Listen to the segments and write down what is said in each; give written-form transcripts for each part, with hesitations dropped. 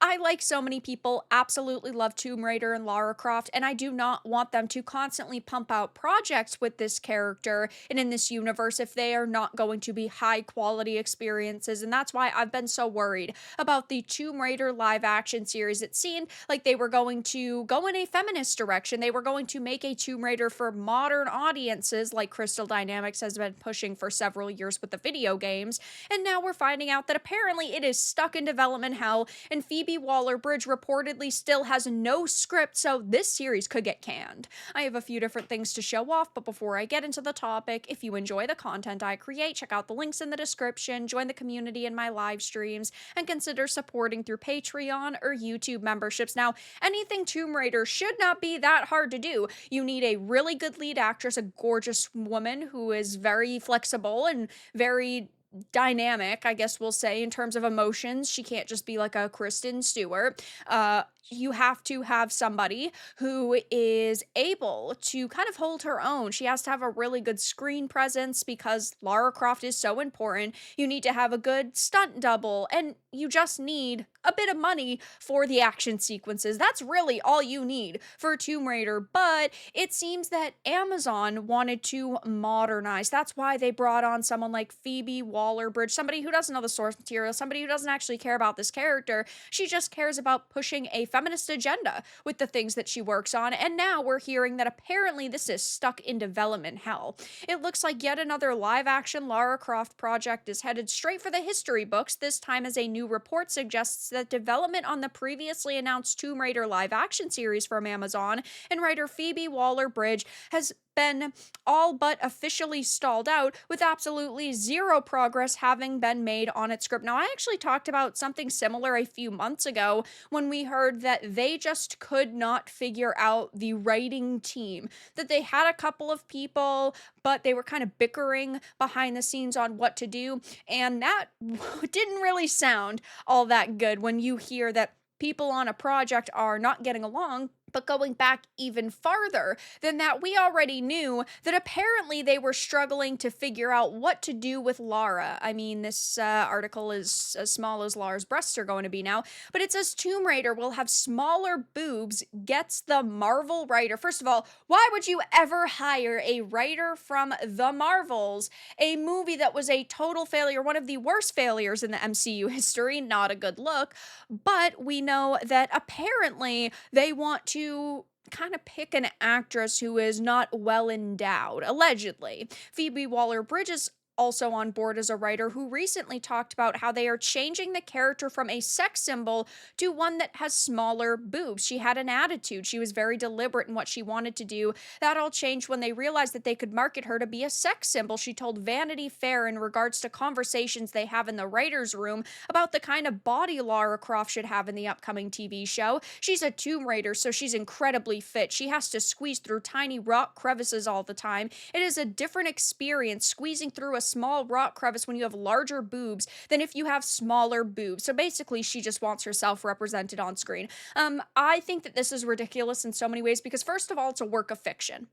I, like so many people, absolutely love Tomb Raider and Lara Croft, and I do not want them to constantly pump out projects with this character and in this universe if they are not going to be high quality experiences. And that's why I've been so worried about the Tomb Raider live action series. It seemed like they were going to go in a feminist direction. They were going to make a Tomb Raider for modern audiences, like Crystal Dynamics has been pushing for several years with the video games. And now we're finding out that apparently it is stuck in development hell, and Phoebe Waller-Bridge reportedly still has no script, so this series could get canned. I have a few different things to show off, but before I get into the topic, if you enjoy the content I create, check out the links in the description, join the community in my live streams, and consider supporting through Patreon or YouTube memberships. Now, anything Tomb Raider should not be that hard to do. You need a really good lead actress, a gorgeous woman who is very flexible and very dynamic, I guess we'll say, in terms of emotions. She can't just be like a Kristen Stewart. You have to have somebody who is able to kind of hold her own. She has to have a really good screen presence because Lara Croft is so important. You need to have a good stunt double, and you just need a bit of money for the action sequences. That's really all you need for Tomb Raider, but it seems that Amazon wanted to modernize. That's why they brought on someone like Phoebe Waller-Bridge, somebody who doesn't know the source material, somebody who doesn't actually care about this character. She just cares about pushing a feminist agenda with the things that she works on, and now we're hearing that apparently this is stuck in development hell. It looks like yet another live-action Lara Croft project is headed straight for the history books, this time as a new report suggests that development on the previously announced Tomb Raider live-action series from Amazon and writer Phoebe Waller-Bridge has been all but officially stalled out, with absolutely zero progress having been made on its script. Now, I actually talked about something similar a few months ago when we heard that they just could not figure out the writing team, that they had a couple of people, but they were kind of bickering behind the scenes on what to do, and that didn't really sound all that good when you hear that people on a project are not getting along. But going back even farther than that, we already knew that apparently they were struggling to figure out what to do with Lara. I mean, this article is as small as Lara's breasts are going to be now, but it says Tomb Raider will have smaller boobs, gets the Marvel writer. First of all, why would you ever hire a writer from the Marvels? A movie that was a total failure, one of the worst failures in the MCU history, not a good look. But we know that apparently they want to kind of pick an actress who is not well endowed, allegedly. Phoebe Waller-Bridge is also on board as a writer who recently talked about how they are changing the character from a sex symbol to one that has smaller boobs. She had an attitude. She was very deliberate in what she wanted to do. That all changed when they realized that they could market her to be a sex symbol. She told Vanity Fair in regards to conversations they have in the writer's room about the kind of body Lara Croft should have in the upcoming TV show. She's a Tomb Raider, so she's incredibly fit. She has to squeeze through tiny rock crevices all the time. It is a different experience squeezing through a small rock crevice when you have larger boobs than if you have smaller boobs. So basically, she just wants herself represented on screen. I think that this is ridiculous in so many ways because, first of all, it's a work of fiction.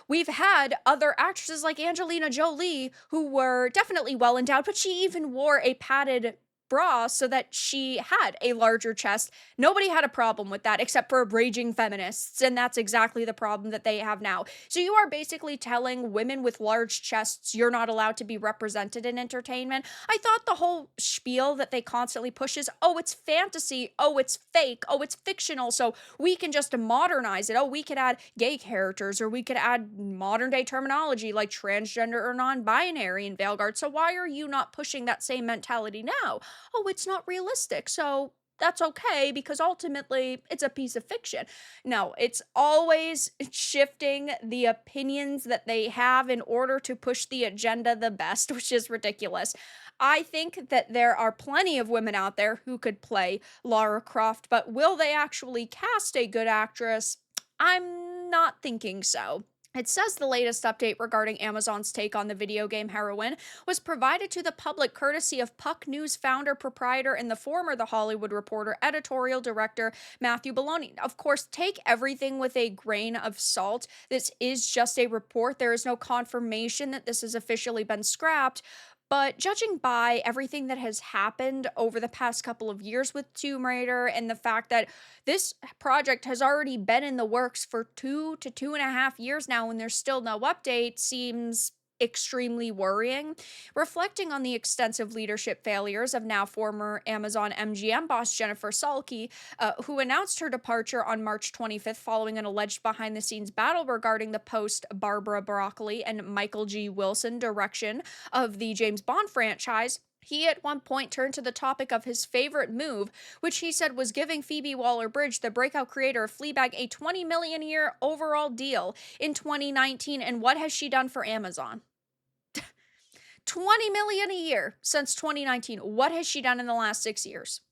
We've had other actresses like Angelina Jolie who were definitely well endowed, but she even wore a padded bra so that she had a larger chest. Nobody had a problem with that except for raging feminists, and that's exactly the problem that they have now. So you are basically telling women with large chests you're not allowed to be represented in entertainment. I thought the whole spiel that they constantly push is, oh, it's fantasy, oh, it's fake, oh, it's fictional, so we can just modernize it. Oh, we could add gay characters, or we could add modern day terminology like transgender or non-binary in Veilguard. So why are you not pushing that same mentality now? Oh, it's not realistic. So that's okay because ultimately it's a piece of fiction. No, it's always shifting the opinions that they have in order to push the agenda the best, which is ridiculous. I think that there are plenty of women out there who could play Lara Croft, but will they actually cast a good actress? I'm not thinking so. It says the latest update regarding Amazon's take on the video game heroine was provided to the public courtesy of Puck News founder, proprietor, and the former The Hollywood Reporter editorial director Matthew Belloni. Of course, take everything with a grain of salt. This is just a report. There is no confirmation that this has officially been scrapped. But judging by everything that has happened over the past couple of years with Tomb Raider and the fact that this project has already been in the works for 2 to 2.5 years now and there's still no update seems extremely worrying. Reflecting on the extensive leadership failures of now former Amazon MGM boss Jennifer Salke, who announced her departure on March 25th following an alleged behind the scenes battle regarding the post Barbara Broccoli and Michael G. Wilson direction of the James Bond franchise. He at one point turned to the topic of his favorite move, which he said was giving Phoebe Waller-Bridge, the breakout creator of Fleabag, a 20 million a year overall deal in 2019. And what has she done for Amazon? 20 million a year since 2019. What has she done in the last 6 years?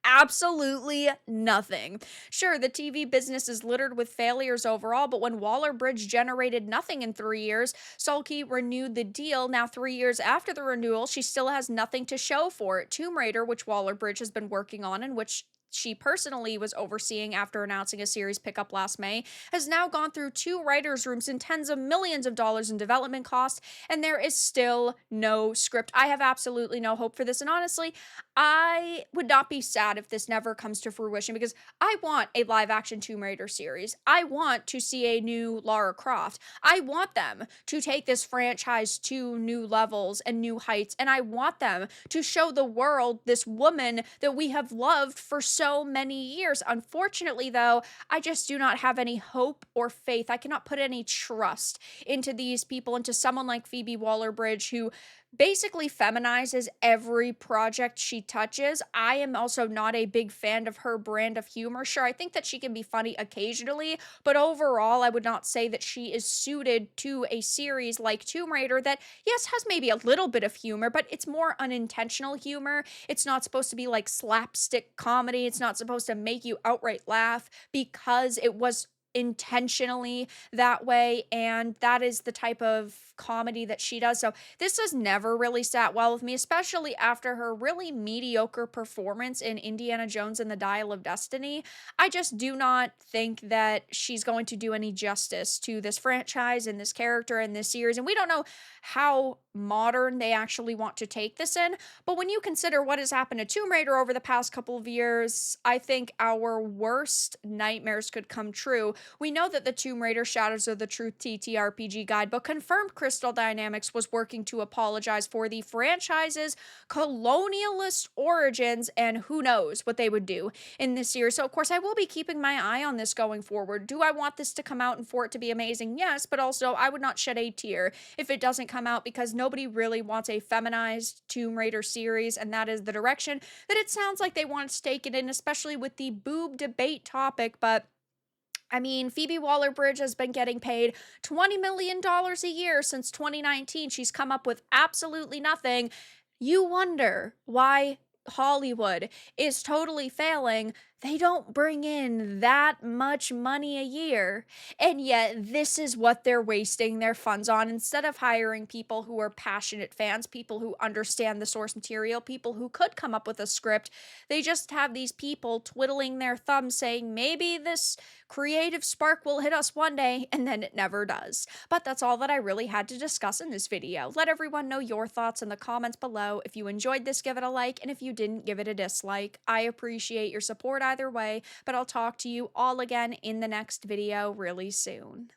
Absolutely nothing. Sure, the TV business is littered with failures overall, but when Waller Bridge generated nothing in 3 years, Sulky renewed the deal. Now, 3 years after the renewal, she still has nothing to show for it. Tomb Raider, which Waller Bridge has been working on and which she personally was overseeing after announcing a series pickup last May, has now gone through 2 writers' rooms and tens of millions of dollars in development costs, and there is still no script. I have absolutely no hope for this, and honestly, I would not be sad if this never comes to fruition because I want a live action Tomb Raider series. I want to see a new Lara Croft. I want them to take this franchise to new levels and new heights, and I want them to show the world this woman that we have loved for so many years. Unfortunately, though, I just do not have any hope or faith. I cannot put any trust into these people, into someone like Phoebe Waller-Bridge, who basically feminizes every project she touches. I am also not a big fan of her brand of humor. Sure, I think that she can be funny occasionally, but overall, I would not say that she is suited to a series like Tomb Raider that, yes, has maybe a little bit of humor, but it's more unintentional humor. It's not supposed to be like slapstick comedy. It's not supposed to make you outright laugh because it was intentionally that way, and that is the type of comedy that she does. So this has never really sat well with me, especially after her really mediocre performance in Indiana Jones and the Dial of Destiny. I just do not think that she's going to do any justice to this franchise and this character and this series, and we don't know how modern they actually want to take this in. But when you consider what has happened to Tomb Raider over the past couple of years, I think our worst nightmares could come true. We know that the Tomb Raider Shadows of the Truth TTRPG guidebook confirmed Crystal Dynamics was working to apologize for the franchise's colonialist origins, and who knows what they would do in this series. So, of course, I will be keeping my eye on this going forward. Do I want this to come out and for it to be amazing? Yes, but also I would not shed a tear if it doesn't come out because nobody really wants a feminized Tomb Raider series, and that is the direction that it sounds like they want to take it in, especially with the boob debate topic. But I mean, Phoebe Waller-Bridge has been getting paid $20 million a year since 2019. She's come up with absolutely nothing. You wonder why Hollywood is totally failing. They don't bring in that much money a year, and yet this is what they're wasting their funds on. Instead of hiring people who are passionate fans, people who understand the source material, people who could come up with a script, they just have these people twiddling their thumbs saying, maybe this creative spark will hit us one day, and then it never does. But that's all that I really had to discuss in this video. Let everyone know your thoughts in the comments below. If you enjoyed this, give it a like, and if you didn't, give it a dislike. I appreciate your support either way, but I'll talk to you all again in the next video really soon.